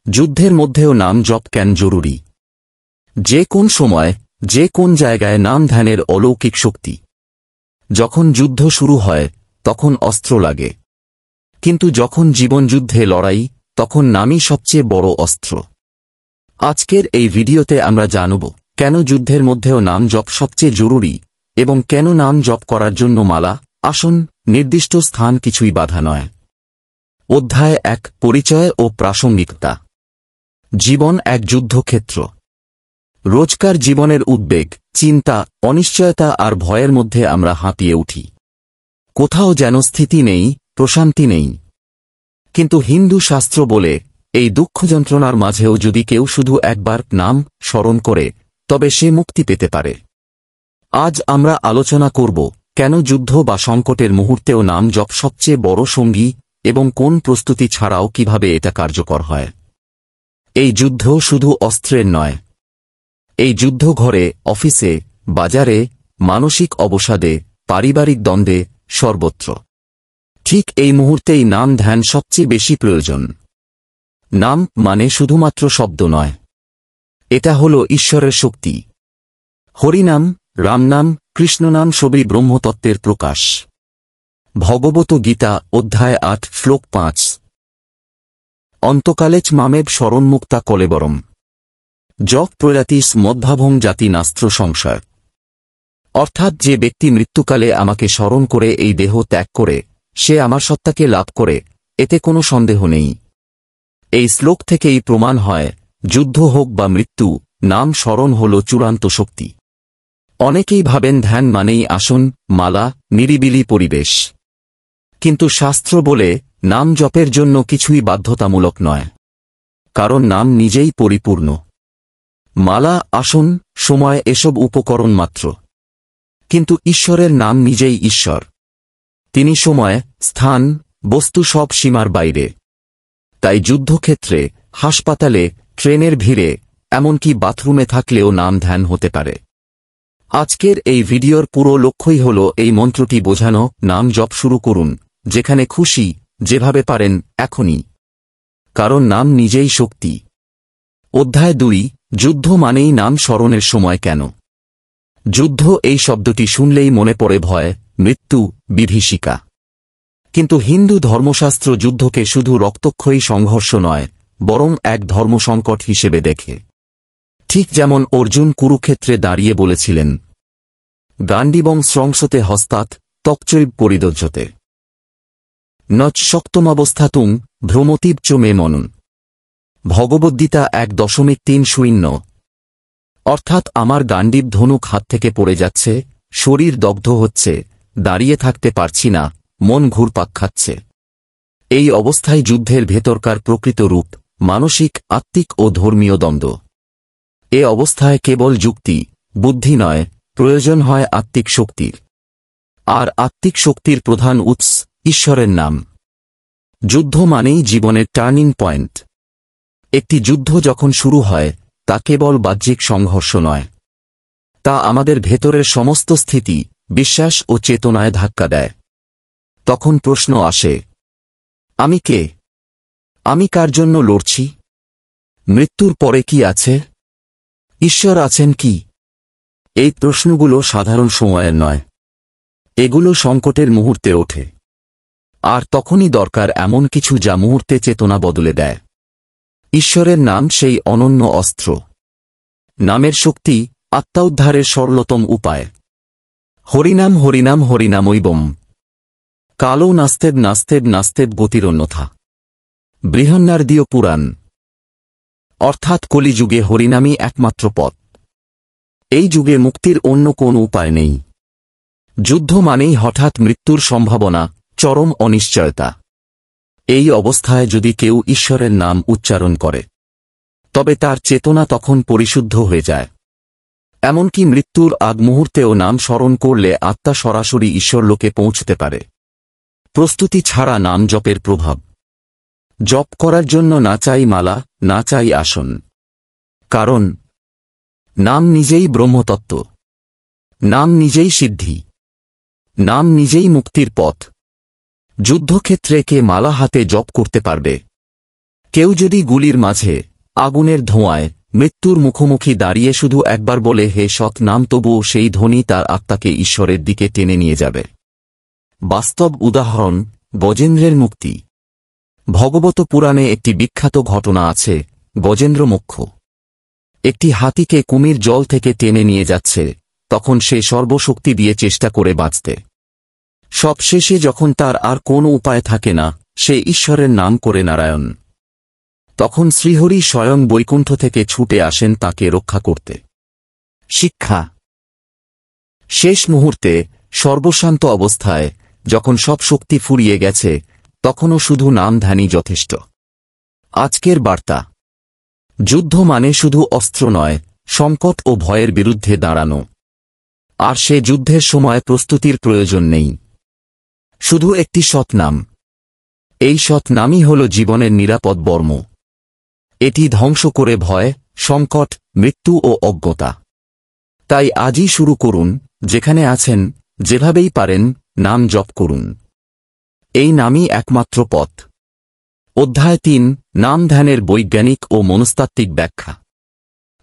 যুদ্ধের মধ্যেও নাম জপ কেন জরুরি? যে কোন সময়, যে কোন জায়গায় নাম ধ্যানের অলৌকিক শক্তি। যখন যুদ্ধ শুরু হয় তখন অস্ত্র লাগে, কিন্তু যখন জীবনযুদ্ধে লড়াই, তখন নামই সবচেয়ে বড় অস্ত্র। আজকের এই ভিডিওতে আমরা জানব কেন যুদ্ধের মধ্যেও নাম জপ সবচেয়ে জরুরি এবং কেন নাম জপ করার জন্য মালা, আসন, নির্দিষ্ট স্থান কিছুই বাধা নয়। অধ্যায় 1, পরিচয় ও প্রাসঙ্গিকতা। জীবন এক যুদ্ধক্ষেত্র। রোজকার জীবনের উদ্বেগ, চিন্তা, অনিশ্চয়তা আর ভয়ের মধ্যে আমরা হাঁপিয়ে উঠি। কোথাও যেন স্থিতি নেই, প্রশান্তি নেই। কিন্তু হিন্দু শাস্ত্র বলে, এই দুঃখ যন্ত্রণার মাঝেও যদি কেউ শুধু একবার নাম স্মরণ করে, তবে সে মুক্তি পেতে পারে। আজ আমরা আলোচনা করব কেন যুদ্ধ বা সংকটের মুহূর্তেও নাম জপ সবচেয়ে বড় সঙ্গী এবং কোন প্রস্তুতি ছাড়াও কিভাবে এটা কার্যকর হয়। এই যুদ্ধ শুধু অস্ত্রের নয়। এই যুদ্ধ ঘরে, অফিসে, বাজারে, মানসিক অবসাদে, পারিবারিক দ্বন্দ্বে, সর্বত্র। ঠিক এই মুহূর্তেই নাম ধ্যান সবচেয়ে বেশি প্রয়োজন। নাম মানে শুধুমাত্র শব্দ নয়, এটা হল ঈশ্বরের শক্তি। হরিনাম, রামনাম, কৃষ্ণনাম সবই ব্রহ্মতত্ত্বের প্রকাশ। ভগবত গীতা অধ্যায় 8 শ্লোক 5। অন্তকালেচ মামেব শরণমুক্তা কলেবরম যক প্রয়াতিস মদ্ভাভং জাতি নাস্ত্র সংশয়। অর্থাৎ যে ব্যক্তি মৃত্যুকালে আমাকে স্মরণ করে এই দেহ ত্যাগ করে, সে আমার সত্তাকে লাভ করে, এতে কোনো সন্দেহ নেই। এই শ্লোক থেকেই প্রমাণ হয়, যুদ্ধ হোক বা মৃত্যু, নাম স্মরণ হল চূড়ান্ত শক্তি। অনেকেই ভাবেন ধ্যান মানেই আসন, মালা, নিরিবিলি পরিবেশ। কিন্তু শাস্ত্র বলে, নাম জপের জন্য কিছুই বাধ্যতামূলক নয়, কারণ নাম নিজেই পরিপূর্ণ। মালা, আসন, সময় এসব উপকরণ মাত্র, কিন্তু ঈশ্বরের নাম নিজেই ঈশ্বর। তিনি সময়, স্থান, বস্তু সব সীমার বাইরে। তাই যুদ্ধক্ষেত্রে, হাসপাতালে, ট্রেনের ভিড়ে, এমনকি বাথরুমে থাকলেও নাম ধ্যান হতে পারে। আজকের এই ভিডিওর পুরো লক্ষ্যই হল এই মন্ত্রটি বোঝানো, নাম জপ শুরু করুন, যেখানে খুশি, যেভাবে পারেন, এখনই। কারণ নাম নিজেই শক্তি। অধ্যায় 2, যুদ্ধ মানেই নাম স্মরণের সময় কেন? যুদ্ধ এই শব্দটি শুনলেই মনে পড়ে ভয়, মৃত্যু, বিভীষিকা। কিন্তু হিন্দু ধর্মশাস্ত্র যুদ্ধকে শুধু রক্তক্ষয়ী সংঘর্ষ নয়, বরং এক ধর্মসংকট হিসেবে দেখে। ঠিক যেমন অর্জুন কুরুক্ষেত্রে দাঁড়িয়ে বলেছিলেন, গান্ডিবং স্রংসতে হস্তাৎ তক্চৈব পরিদজ্যতে নচ শক্তমাবস্থাতুং ভ্রমতীব চ মে মনন। ভগবদ্গীতা 1.3 অর্থাৎ আমার গান্ডীব ধনুক হাত থেকে পড়ে যাচ্ছে, শরীর দগ্ধ হচ্ছে, দাঁড়িয়ে থাকতে পারছি না, মন ঘুরপাক খাচ্ছে। এই অবস্থায় যুদ্ধের ভেতরকার প্রকৃত রূপ, মানসিক, আত্মিক ও ধর্মীয় দ্বন্দ্ব। এ অবস্থায় কেবল যুক্তি, বুদ্ধি নয়, প্রয়োজন হয় আত্মিক শক্তির। আর আত্মিক শক্তির প্রধান উৎস ঈশ্বরের নাম। যুদ্ধ মানেই জীবনের টার্নিং পয়েন্ট। একটি যুদ্ধ যখন শুরু হয়, তা কেবল বাহ্যিক সংঘর্ষ নয়, তা আমাদের ভেতরের সমস্ত স্থিতি, বিশ্বাস ও চেতনায় ধাক্কা দেয়। তখন প্রশ্ন আসে, আমি কে? আমি কার জন্য লড়ছি? মৃত্যুর পরে কি আছে? ঈশ্বর আছেন কি? এই প্রশ্নগুলো সাধারণ সময়ের নয়, এগুলো সংকটের মুহূর্তে ওঠে। আর তখনই দরকার এমন কিছু যা মুহূর্তে চেতনা বদলে দেয়। ঈশ্বরের নাম সেই অনন্য অস্ত্র। নামের শক্তি, আত্মা উদ্ধারের সরলতম উপায়। হরিনাম হরিনাম হরিনামৈবম কালো নাস্তেব নাস্তেব নাস্তেব গতিরন্যথা। বৃহন্নারদীয় পুরাণ। অর্থাৎ কলিযুগে হরিনামই একমাত্র পথ। এই যুগে মুক্তির অন্য কোন উপায় নেই। যুদ্ধ মানেই হঠাৎ মৃত্যুর সম্ভাবনা, চরম অনিশ্চয়তা। এই অবস্থায় যদি কেউ ঈশ্বরের নাম উচ্চারণ করে, তবে তার চেতনা তখন পরিশুদ্ধ হয়ে যায়। এমনকি মৃত্যুর আগ মুহূর্তেও নাম স্মরণ করলে আত্মা সরাসরি ঈশ্বরলোকে পৌঁছতে পারে। প্রস্তুতি ছাড়া নাম জপের প্রভাব। জপ করার জন্য না চাই মালা, না চাই আসন। কারণ নাম নিজেই ব্রহ্মতত্ত্ব। নাম নিজেই সিদ্ধি। নাম নিজেই মুক্তির পথ। যুদ্ধক্ষেত্রে কে মালা হাতে জপ করতে পারবে? কেউ যদি গুলির মাঝে, আগুনের ধোঁয়ায়, মৃত্যুর মুখোমুখি দাঁড়িয়ে শুধু একবার বলে হে সৎ নাম, তবুও সেই ধ্বনি তার আত্মাকে ঈশ্বরের দিকে টেনে নিয়ে যাবে। বাস্তব উদাহরণ, গজেন্দ্রের মুক্তি। ভগবত পুরাণে একটি বিখ্যাত ঘটনা আছে, গজেন্দ্র মোক্ষ। একটি হাতিকে কুমির জল থেকে টেনে নিয়ে যাচ্ছে, তখন সে সর্বশক্তি দিয়ে চেষ্টা করে বাঁচতে। সবশেষে যখন তার আর কোনো উপায় থাকে না, সে ঈশ্বরের নাম করে নারায়ণ। তখন শ্রীহরি স্বয়ং বৈকুণ্ঠ থেকে ছুটে আসেন তাকে রক্ষা করতে। শিক্ষা: শেষ মুহূর্তে, সর্বশান্ত অবস্থায়, যখন সব শক্তি ফুরিয়ে গেছে, তখনও শুধু নাম ধ্যানই যথেষ্ট। আজকের বার্তা: যুদ্ধ মানে শুধু অস্ত্র নয়, সংকট ও ভয়ের বিরুদ্ধে দাঁড়ানো। আর সে যুদ্ধের সময় প্রস্তুতির প্রয়োজন নেই, শুধু একটি সৎ নাম। এই সৎ নামই হল জীবনের নিরাপদ বর্ম। এটি ধ্বংস করে ভয়, সংকট, মৃত্যু ও অজ্ঞতা। তাই আজই শুরু করুন, যেখানে আছেন, যেভাবেই পারেন, নাম জপ করুন। এই নামই একমাত্র পথ। অধ্যায় ৩, নাম ধ্যানের বৈজ্ঞানিক ও মনস্তাত্ত্বিক ব্যাখ্যা।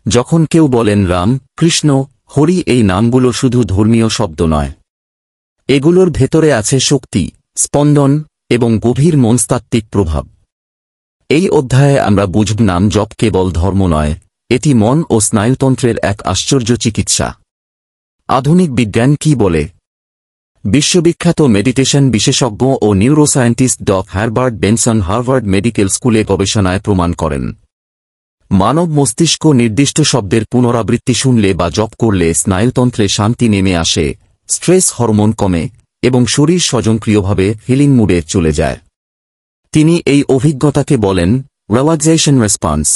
যখন কেউ বলেন রাম, কৃষ্ণ, হরি, এই নামগুলো শুধু ধর্মীয় শব্দ নয়। এগুলোর ভেতরে আছে শক্তি, স্পন্দন এবং গভীর মনস্তাত্ত্বিক প্রভাব। এই অধ্যায়ে আমরা বুঝব নাম জপ কেবল ধর্ম নয়, এটি মন ও স্নায়ুতন্ত্রের এক আশ্চর্য চিকিৎসা। আধুনিক বিজ্ঞান কি বলে? বিশ্ববিখ্যাত মেডিটেশন বিশেষজ্ঞ ও neuroscientist Herbert Benson Harvard medical স্কুলে গবেষণায় প্রমাণ করেন, মানব মস্তিষ্ক নির্দিষ্ট শব্দের পুনরাবৃত্তি শুনলে বা জপ করলে স্নায়ুতন্ত্রে শান্তি নেমে আসে, স্ট্রেস হরমোন কমে এবং শরীর স্বয়ংক্রিয়ভাবে হিলিং মুডে চলে যায়। তিনি এই অভিজ্ঞতাকে বলেন রিল্যাক্সেশন রেসপন্স।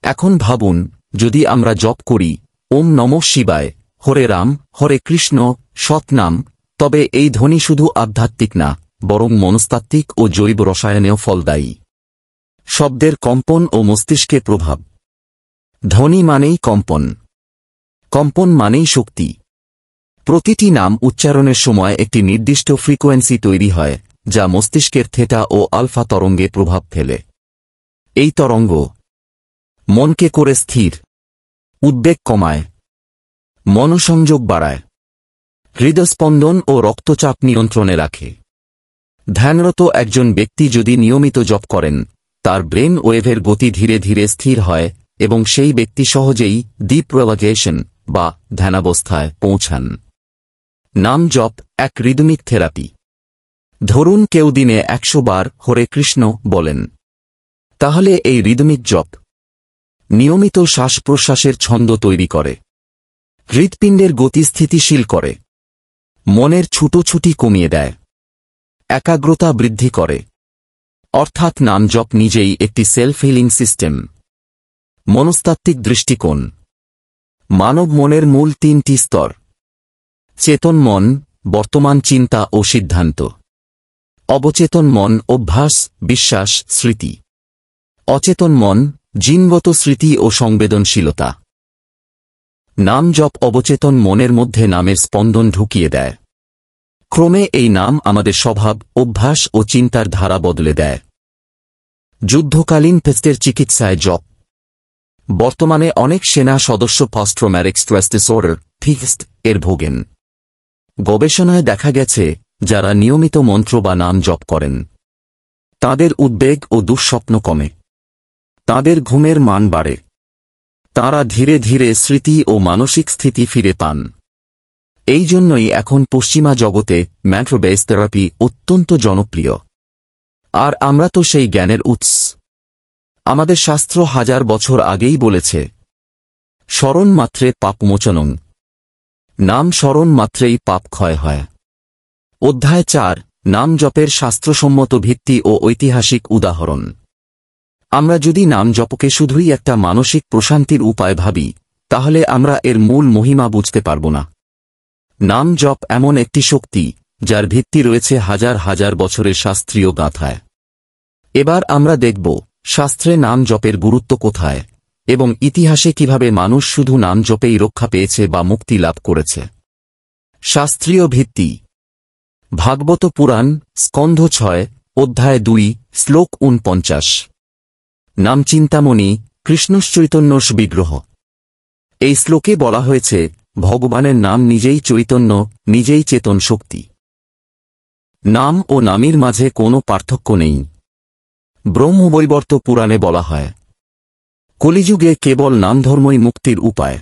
এখন ভাবুন, যদি আমরা জপ করি ওম নমঃ শিবায়, হরে রাম, হরে কৃষ্ণ, সৎ নাম, তবে এই ধ্বনি শুধু আধ্যাত্মিক না, বরং মনস্তাত্ত্বিক ও জৈব রসায়নেও ফলদায়ী। শব্দের কম্পন ও মস্তিষ্কের প্রভাব। ধ্বনি মানেই কম্পন, কম্পন মানেই শক্তি। প্রতিটি নাম উচ্চারণের সময় একটি নির্দিষ্ট ফ্রিকোয়েন্সি তৈরি হয়, যা মস্তিষ্কের থেটা ও আলফা তরঙ্গে প্রভাব ফেলে। এই তরঙ্গ মনকে করে স্থির, উদ্বেগ কমায়, মনোসংযোগ বাড়ায়, হৃদস্পন্দন ও রক্তচাপ নিয়ন্ত্রণে রাখে। ধ্যানরত একজন ব্যক্তি যদি নিয়মিত জপ করেন, তার ব্রেন ওয়েভের গতি ধীরে ধীরে স্থির হয় এবং সেই ব্যক্তি সহজেই ডিপ রিল্যাক্সেশন বা ধ্যানাবস্থায় পৌঁছান। নাম জপ এক রিদমিক থেরাপি। ধরুন কেউ দিনে 100 বার হরে কৃষ্ণ বলেন। তাহলে এই রিদমিক জপ নিয়মিত শ্বাস প্রশ্বাসের ছন্দ তৈরি করে, হৃৎপিণ্ডের গতি স্থিতিশীল করে, মনের ছুটোছুটি কমিয়ে দেয়, একাগ্রতা বৃদ্ধি করে। অর্থাৎ নাম জপ নিজেই একটি সেলফ হিলিং সিস্টেম। মনস্তাত্ত্বিক দৃষ্টিকোণ। মানব মনের মূল 3টি স্তর: চেতন মন, বর্তমান চিন্তা ও সিদ্ধান্ত; অবচেতন মন, অভ্যাস, বিশ্বাস, স্মৃতি; অচেতন মন, জিনগত স্মৃতি ও সংবেদনশীলতা। নাম জপ অবচেতন মনের মধ্যে নামের স্পন্দন ঢুকিয়ে দেয়। ক্রমে এই নাম আমাদের স্বভাব, অভ্যাস ও চিন্তার ধারা বদলে দেয়। যুদ্ধকালীন পেস্টের চিকিৎসায় জপ। বর্তমানে অনেক সেনা সদস্য post traumatic stress disorder (PTSD) এর ভোগেন। গবেষণায় দেখা গেছে, যারা নিয়মিত মন্ত্র বা নাম জপ করেন, তাদের উদ্বেগ ও দুঃস্বপ্ন কমে, তাদের ঘুমের মান বাড়ে, তারা ধীরে ধীরে স্মৃতি ও মানসিক স্থিতি ফিরে পান। এই জন্যই এখন পশ্চিমা জগতে ম্যান্ট্রা বেস থেরাপি অত্যন্ত জনপ্রিয়। আর আমরা তো সেই জ্ঞানের উৎস। আমাদের শাস্ত্র হাজার বছর আগেই বলেছে, স্মরণ মাত্রে পাপমোচনং, নাম স্মরণ মাত্রেই পাপ ক্ষয় হয়। অধ্যায় 4, নাম জপের শাস্ত্রসম্মত ভিত্তি ও ঐতিহাসিক উদাহরণ। আমরা যদি নাম জপকে শুধুই একটা মানসিক প্রশান্তির উপায় ভাবি, তাহলে আমরা এর মূল মহিমা বুঝতে পারব না। নাম জপ এমন একটি শক্তি, যার ভিত্তি রয়েছে হাজার হাজার বছরের শাস্ত্রীয় গাথায়। এবার আমরা দেখব শাস্ত্রে নাম জপের গুরুত্ব কোথায় এবং ইতিহাসে কিভাবে মানুষ শুধু নাম জপেই রক্ষা পেয়েছে বা মুক্তি লাভ করেছে। শাস্ত্রীয় ভিত্তি। ভাগবত পুরাণ, স্কন্ধ 6, অধ্যায় 2, শ্লোক 49। নাম চিন্তামণি, কৃষ্ণচৈতন্যস বিগ্রহ। এই শ্লোকে বলা হয়েছে ভগবানের নাম নিজেই চৈতন্য, নিজেই চেতন শক্তি। নাম ও নামীর মাঝে কোনো পার্থক্য নেই। ব্রহ্মবৈবর্ত পুরাণে বলা হয়, কলিযুগে কেবল নামধর্মই মুক্তির উপায়।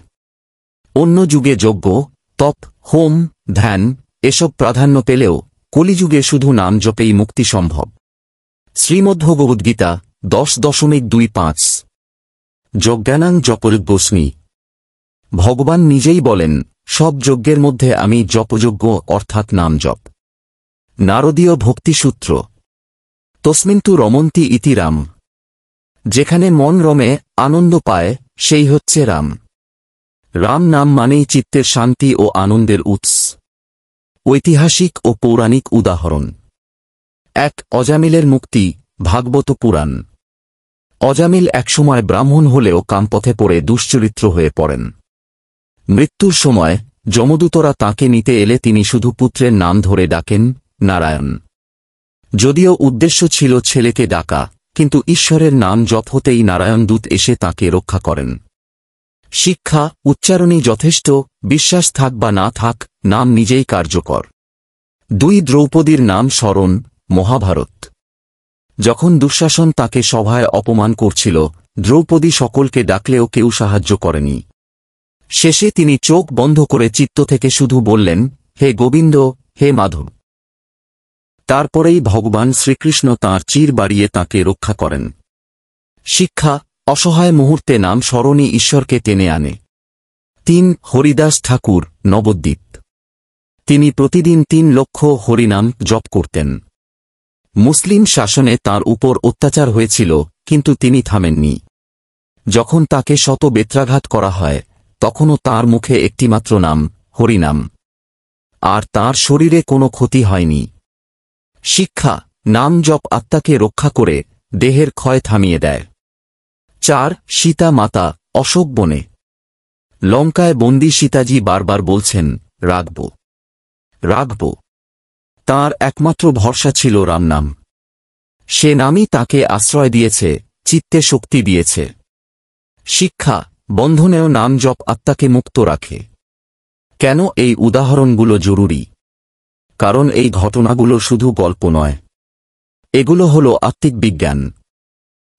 অন্য যুগে যজ্ঞ, তপ, হোম, ধ্যান এসব প্রাধান্য পেলেও কলিযুগে শুধু নাম জপেই মুক্তি সম্ভব। শ্রীমদ্ভগবদ্গীতা 10.25। যজ্ঞানাং জপযজ্ঞস্মি। ভগবান নিজেই বলেন, সব যজ্ঞের মধ্যে আমি জপযজ্ঞ অর্থাৎ নাম জপ। নারদীয় ভক্তিসূত্র। তস্মিন্তু রমন্তি ইতি রাম। যেখানে মন রমে, আনন্দ পায়, সেই হচ্ছে রাম। রাম নাম মানেই চিত্তের শান্তি ও আনন্দের উৎস। ঐতিহাসিক ও পৌরাণিক উদাহরণ। 1. অজামিলের মুক্তি, ভাগবত পুরাণ। অজামিল একসময় ব্রাহ্মণ হলেও কামপথে পড়ে দুশ্চরিত্র হয়ে পড়েন। মৃত্যুর সময় যমদূতরা তাঁকে নিতে এলে তিনি শুধু পুত্রের নাম ধরে ডাকেন, নারায়ণ। যদিও উদ্দেশ্য ছিল ছেলেকে ডাকা, কিন্তু ঈশ্বরের নাম জপ হতেই নারায়ণ দূত এসে তাঁকে রক্ষা করেন। শিক্ষা, উচ্চারণই যথেষ্ট, বিশ্বাস থাক বা না থাক, নাম নিজেই কার্যকর। 2. দ্রৌপদীর নাম স্মরণ, মহাভারত। যখন দুঃশাসন তাকে সভায় অপমান করছিল, দ্রৌপদী সকলকে ডাকলেও কেউ সাহায্য করেনি। শেষে তিনি চোখ বন্ধ করে চিত্ত থেকে শুধু বললেন, হে গোবিন্দ, হে মাধব। তারপরেই ভগবান শ্রীকৃষ্ণ তাঁর চির বাড়িয়ে তাঁকে রক্ষা করেন। শিক্ষা, অসহায় মুহূর্তে নাম স্মরণই ঈশ্বরকে টেনে আনে। 3. হরিদাস ঠাকুর, নবদ্বীপ। তিনি প্রতিদিন 3 লক্ষ হরিনাম জপ করতেন। মুসলিম শাসনে তাঁর উপর অত্যাচার হয়েছিল, কিন্তু তিনি থামেননি। যখন তাকে শত বেত্রাঘাত করা হয়, তখনও তাঁর মুখে একটিমাত্র নাম, হরিনাম। আর তাঁর শরীরে কোনো ক্ষতি হয়নি। শিক্ষা, নাম জপ আত্মাকে রক্ষা করে দেহের ক্ষয় থামিয়ে দেয়। 4. সীতা মাতা, অশোক বনে। লঙ্কায় বন্দী সীতাজি বারবার বলছেন, রাখব, রাখব। তাঁর একমাত্র ভরসা ছিল রামনাম। সে নামই তাঁকে আশ্রয় দিয়েছে, চিত্তে শক্তি দিয়েছে। শিক্ষা, বন্ধনেও নাম জপ আত্মাকে মুক্ত রাখে। কেন এই উদাহরণগুলো জরুরি? কারণ এই ঘটনাগুলো শুধু গল্প নয়, এগুলো হল আত্মিক বিজ্ঞান।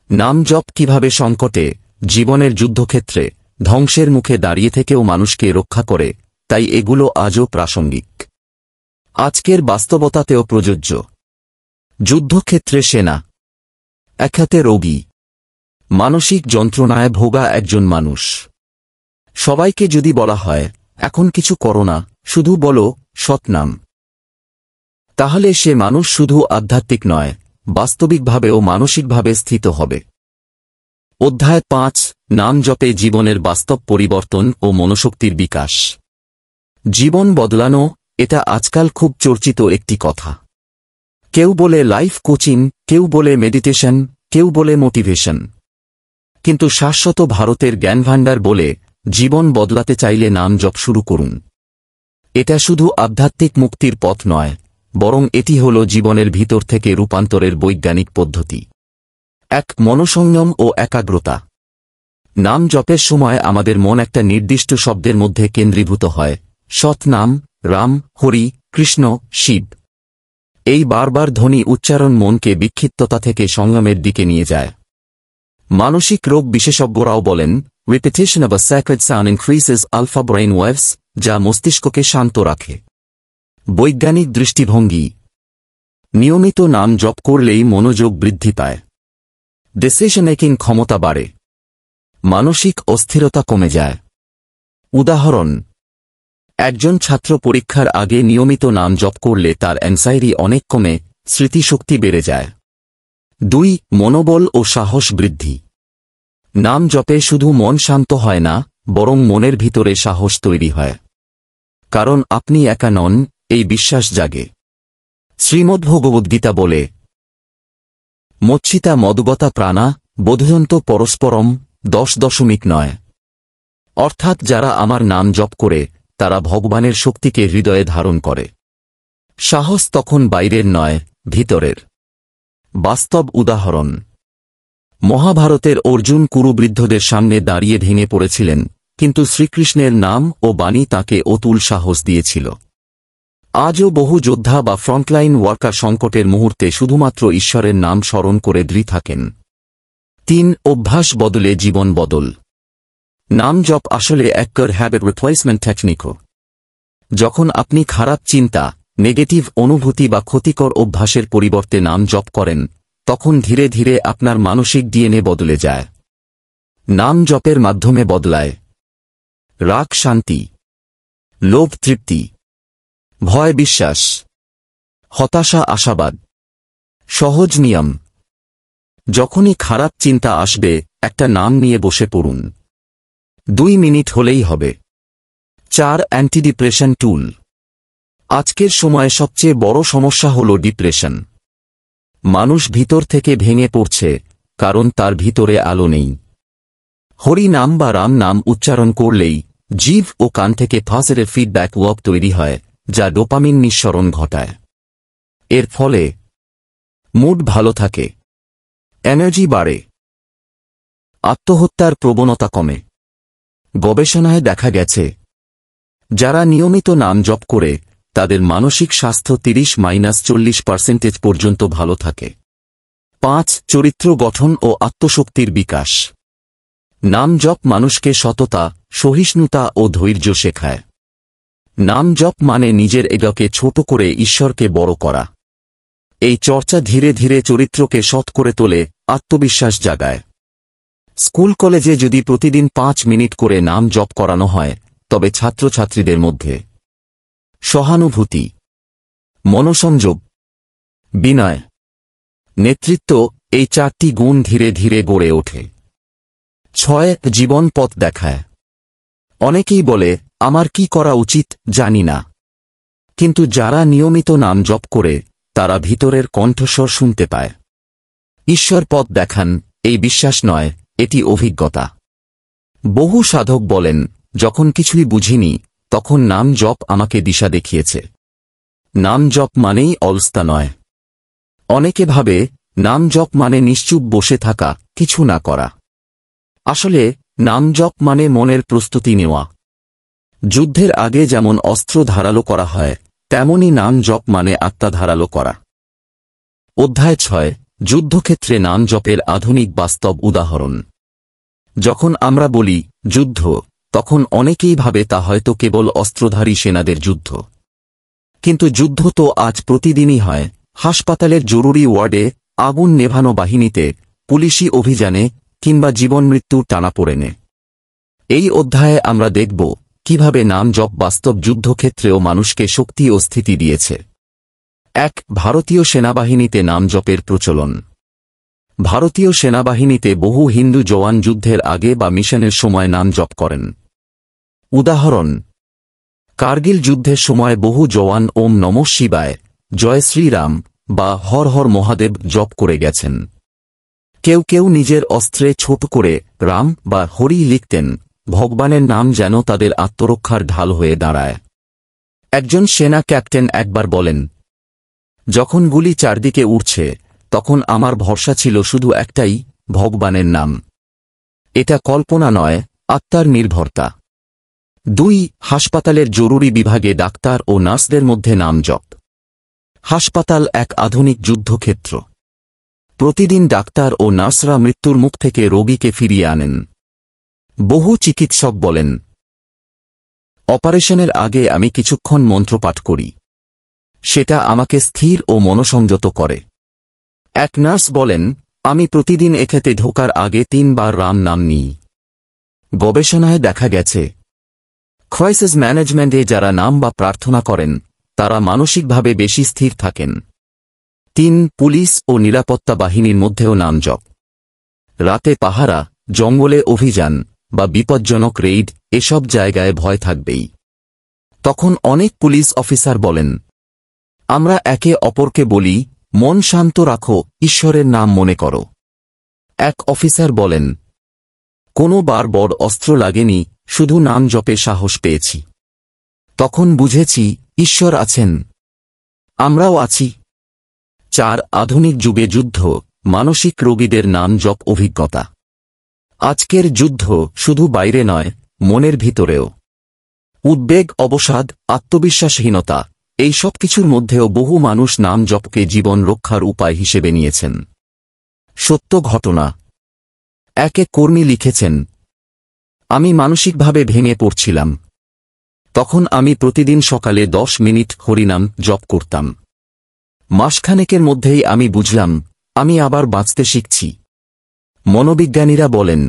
নাম জপ কিভাবে সংকটে, জীবনের যুদ্ধক্ষেত্রে, ধ্বংসের মুখে দাঁড়িয়ে থেকেও মানুষকে রক্ষা করে, তাই এগুলো আজও প্রাসঙ্গিক। আজকের বাস্তবতাতেও প্রযোজ্য। যুদ্ধক্ষেত্রে সেনা, এক হাতে রোগী, মানসিক যন্ত্রণায় ভোগা একজন মানুষ। সবাইকে যদি বলা হয়, এখন কিছু করো না, শুধু বলো সৎনাম, তাহলে সে মানুষ শুধু আধ্যাত্মিক নয়, বাস্তবিকভাবেও মানসিকভাবে স্থিত হবে। অধ্যায় 5, নাম জপে জীবনের বাস্তব পরিবর্তন ও মনোশক্তির বিকাশ। জীবন বদলানো, এটা আজকাল খুব চর্চিত একটি কথা। কেউ বলে লাইফ কোচিং, কেউ বলে মেডিটেশন, কেউ বলে মোটিভেশন। কিন্তু শাশ্বত ভারতের জ্ঞানভাণ্ডার বলে, জীবন বদলাতে চাইলে নাম জপ শুরু করুন। এটা শুধু আধ্যাত্মিক মুক্তির পথ নয়, বরং এটি হল জীবনের ভিতর থেকে রূপান্তরের বৈজ্ঞানিক পদ্ধতি। 1. মনসংযম ও একাগ্রতা। নাম জপের সময় আমাদের মন একটা নির্দিষ্ট শব্দের মধ্যে কেন্দ্রীভূত হয়, সৎ নাম, রাম, হরি, কৃষ্ণ, শিব। এই বারবার ধ্বনি উচ্চারণ মনকে বিক্ষিপ্ততা থেকে সংযমের দিকে নিয়ে যায়। মানসিক রোগ বিশেষজ্ঞরাও বলেন, repetition of a sacred sound increases alpha brain waves, যা মস্তিষ্ককে শান্ত রাখে। বৈজ্ঞানিক দৃষ্টিভঙ্গি। নিয়মিত নাম জপ করলেই মনোযোগ বৃদ্ধি পায়, ডিসিশন মেকিং ক্ষমতা বাড়ে, মানসিক অস্থিরতা কমে যায়। উদাহরণ, একজন ছাত্র পরীক্ষার আগে নিয়মিত নাম জপ করলে তার অ্যাংজাইটি অনেক কমে, স্মৃতিশক্তি বেড়ে যায়। 2. মনোবল ও সাহস বৃদ্ধি। নাম জপে শুধু মন শান্ত হয় না, বরং মনের ভিতরে সাহস তৈরি হয়। কারণ আপনি একা নন, এই বিশ্বাস জাগে। শ্রীমদ্ভগবদ্গীতা বলে, মচ্ছিতা মদগতা প্রাণা, বোধয়ন্ত পরস্পরম, 10.9। অর্থাৎ যারা আমার নাম জপ করে, তারা ভগবানের শক্তিকে হৃদয়ে ধারণ করে। সাহস তখন বাইরের নয়, ভিতরের। বাস্তব উদাহরণ। মহাভারতের অর্জুন কুরুবৃদ্ধদের সামনে দাঁড়িয়ে ভেঙে পড়েছিলেন, কিন্তু শ্রীকৃষ্ণের নাম ও বাণী তাকে অতুল সাহস দিয়েছিল। আজও বহু যোদ্ধা বা ফ্রন্টলাইন ওয়ার্কার সংকটের মুহূর্তে শুধুমাত্র ঈশ্বরের নাম স্মরণ করে দৃঢ় থাকেন। 3. অভ্যাস বদলে জীবন বদল। নাম জপ আসলে এক হ্যাবিট রিপ্লেসমেন্ট টেকনিকও। যখন আপনি খারাপ চিন্তা, নেগেটিভ অনুভূতি বা ক্ষতিকর অভ্যাসের পরিবর্তে নাম জপ করেন, তখন ধীরে ধীরে আপনার মানসিক ডিএনএ বদলে যায়। নাম জপের মাধ্যমে বদলায় রাগ শান্তি, লোভ তৃপ্তি, ভয় বিশ্বাস, হতাশা আশাবাদ। সহজ নিয়ম। যখনই খারাপ চিন্তা আসবে, একটা নাম নিয়ে বসে পড়ুন। 2 মিনিট হলেই হবে। 4. অ্যান্টিডিপ্রেশন টুল। আজকের সময়ে সবচেয়ে বড় সমস্যা হল ডিপ্রেশন। মানুষ ভিতর থেকে ভেঙে পড়ছে, কারণ তার ভিতরে আলো নেই। হরি নাম বা রাম নাম উচ্চারণ করলেই জিভ ও কান থেকে পজিটিভ ফিডব্যাক ওয়ার্ক তৈরি হয়, যা ডোপামিন নিঃসরণ ঘটায়। এর ফলে মুড ভালো থাকে, এনার্জি বাড়ে, আত্মহত্যার প্রবণতা কমে। গবেষণায় দেখা গেছে, যারা নিয়মিত নাম জপ করে তাদের মানসিক স্বাস্থ্য 30-40% পর্যন্ত ভালো থাকে। 5. চরিত্র গঠন ও আত্মশক্তির বিকাশ। নাম জপ মানুষকে সততা, সহিষ্ণুতা ও ধৈর্য শেখায়। নাম জপ মানে নিজের এগোকে ছোট করে ঈশ্বরকে বড় করা। এই চর্চা ধীরে ধীরে চরিত্রকে সৎ করে তোলে, আত্মবিশ্বাস জাগায়। স্কুল কলেজে যদি প্রতিদিন 5 মিনিট করে নাম জপ করানো হয়, তবে ছাত্রছাত্রীদের মধ্যে সহানুভূতি, মনোসংযোগ, বিনয়, নেতৃত্ব এই 4টি গুণ ধীরে ধীরে গড়ে ওঠে। 6. জীবন পথ দেখায়। অনেকেই বলে, আমার কি করা উচিত জানি না। কিন্তু যারা নিয়মিত নাম জপ করে, তারা ভিতরের কণ্ঠস্বর শুনতে পায়। ঈশ্বর পথ দেখান, এই বিশ্বাস নয়, এটি অভিজ্ঞতা। বহু সাধক বলেন, যখন কিছুই বুঝিনি, তখন নাম জপ আমাকে দিশা দেখিয়েছে। নাম জপ মানেই অলস্তা নয়। অনেকে ভাবে নাম জপ মানে নিশ্চুপ বসে থাকা, কিছু না করা। আসলে নাম জপ মানে মনের প্রস্তুতি নেওয়া। যুদ্ধের আগে যেমন অস্ত্র ধারালো করা হয়, তেমনি নাম জপ মানে আত্মা ধারালো করা। অধ্যায় 6. যুদ্ধক্ষেত্রে নাম জপের আধুনিক বাস্তব উদাহরণ। যখন আমরা বলি যুদ্ধ, তখন অনেকেই ভাবে তা হয়তো কেবল অস্ত্রধারী সেনাদের যুদ্ধ। কিন্তু যুদ্ধ তো আজ প্রতিদিনই হয়, হাসপাতালের জরুরি ওয়ার্ডে, আগুন নেভানো বাহিনীতে, পুলিশি অভিযানে, কিংবা জীবন মৃত্যুর টানাপোড়েনে। এই অধ্যায়ে আমরা দেখব কিভাবে নাম জপ বাস্তব যুদ্ধক্ষেত্রেও মানুষকে শক্তি ও স্থিতি দিয়েছে। 1. ভারতীয় সেনাবাহিনীতে নাম জপের প্রচলন। ভারতীয় সেনাবাহিনীতে বহু হিন্দু জওয়ান যুদ্ধের আগে বা মিশনের সময় নাম জপ করেন। উদাহরণ: কার্গিল যুদ্ধের সময় বহু জওয়ান ওম নমঃ শিবায়, জয় শ্রীরাম বা হর হর মহাদেব জপ করে গেছেন। কেউ কেউ নিজের অস্ত্রে ছোট করে রাম বা হরি লিখতেন, ভগবানের নাম যেন তাদের আত্মরক্ষার ঢাল হয়ে দাঁড়ায়। একজন সেনা ক্যাপ্টেন একবার বলেন, যখন গুলি চারদিকে উড়ছে, তখন আমার ভরসা ছিল শুধু একটাই, ভগবানের নাম। এটা কল্পনা নয়, আত্মার নির্ভরতা। 2. হাসপাতালের জরুরি বিভাগে ডাক্তার ও নার্সদের মধ্যে নাম জপ। হাসপাতাল এক আধুনিক যুদ্ধক্ষেত্র। প্রতিদিন ডাক্তার ও নার্সরা মৃত্যুর মুখ থেকে রোগীকে ফিরিয়ে আনেন। বহু চিকিৎসক বলেন, অপারেশনের আগে আমি কিছুক্ষণ মন্ত্রপাঠ করি। সেটা আমাকে স্থির ও মনোসংযত করে। এক নার্স বলেন, আমি প্রতিদিন এক্ষেত্রে ঢোকার আগে 3 বার রাম নাম নিই। গবেষণায় দেখা গেছে, ক্রাইসিস ম্যানেজমেন্টে যারা নাম বা প্রার্থনা করেন, তারা মানসিকভাবে বেশি স্থির থাকেন। 3. পুলিশ ও নিরাপত্তা বাহিনীর মধ্যেও নাম জপ। রাতে পাহারা, জঙ্গলে অভিযান বা বিপজ্জনক রেইড, এসব জায়গায় ভয় থাকবেই। তখন অনেক পুলিশ অফিসার বলেন, আমরা একে অপরকে বলি, মন শান্ত রাখো, ঈশ্বরের নাম মনে করো। এক অফিসার বলেন, কোনো বার বড় অস্ত্র লাগেনি, শুধু নাম জপে সাহস পেয়েছি। তখন বুঝেছি, ঈশ্বর আছেন, আমরাও আছি। 4 আধুনিক যুগে যুদ্ধ, মানসিক রোগীদের নাম জপ অভিজ্ঞতা। আজকের যুদ্ধ শুধু বাইরে নয়, মনের ভিতরেও। উদ্বেগ, অবসাদ, আত্মবিশ্বাসহীনতা, এই সব কিছুর মধ্যেও বহু মানুষ নাম জপকে জীবন রক্ষার উপায় হিসেবে নিয়েছেন। সত্য ঘটনা। এক কর্মী লিখেছেন, আমি মানসিকভাবে ভেঙে পড়ছিলাম। তখন আমি প্রতিদিন সকালে 10 মিনিট হরিনাম জপ করতাম। মাসখানেকের মধ্যেই আমি বুঝলাম আমি আবার বাঁচতে শিখছি। মনোবিজ্ঞানীরা বলেন,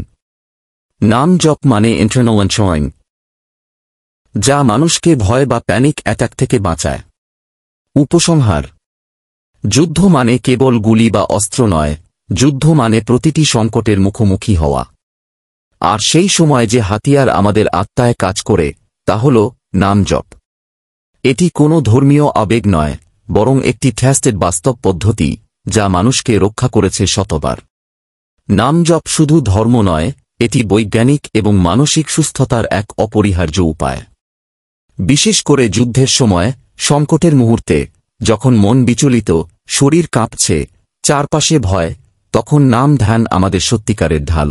নাম জপ মানে ইন্টারনাল অ্যানশরিং, যা মানুষকে ভয় বা প্যানিক অ্যাটাক থেকে বাঁচায়। উপসংহার: যুদ্ধ মানে কেবল গুলি বা অস্ত্র নয়, যুদ্ধ মানে প্রতিটি সংকটের মুখোমুখি হওয়া। আর সেই সময় যে হাতিয়ার আমাদের আত্মায় কাজ করে তা হল নাম জপ। এটি কোনো ধর্মীয় আবেগ নয়, বরং একটি টেস্টেড বাস্তব পদ্ধতি যা মানুষকে রক্ষা করেছে শতবার। নাম জপ শুধু ধর্ম নয়, এটি বৈজ্ঞানিক এবং মানসিক সুস্থতার এক অপরিহার্য উপায়। বিশেষ করে যুদ্ধের সময়, সংকটের মুহূর্তে, যখন মন বিচলিত, শরীর কাঁপছে, চারপাশে ভয়, তখন নাম ধ্যান আমাদের সত্যিকারের ঢাল।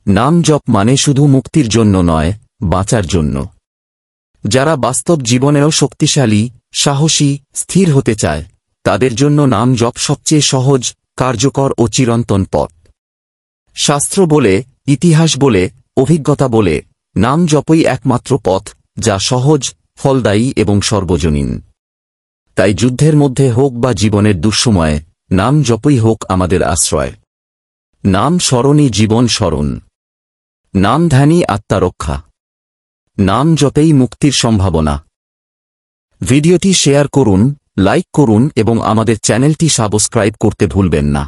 নাম জপ মানে শুধু মুক্তির জন্য নয়, বাঁচার জন্য। যারা বাস্তব জীবনেও শক্তিশালী, সাহসী, স্থির হতে চায়, তাদের জন্য নাম জপ সবচেয়ে সহজ, কার্যকর ও চিরন্তন পথ। শাস্ত্র বলে, ইতিহাস বলে, অভিজ্ঞতা বলে, নাম জপই একমাত্র পথ যা সহজ, ফলদায়ী এবং সর্বজনীন। তাই যুদ্ধের মধ্যে হোক বা জীবনের দুঃসময়ে, নাম জপই হোক আমাদের আশ্রয়। নাম স্মরণই জীবন স্মরণ। নাম ধ্যানই আত্মারক্ষা। নাম জপেই মুক্তির সম্ভাবনা। ভিডিওটি শেয়ার করুন, লাইক করুন এবং আমাদের চ্যানেলটি সাবস্ক্রাইব করতে ভুলবেন না।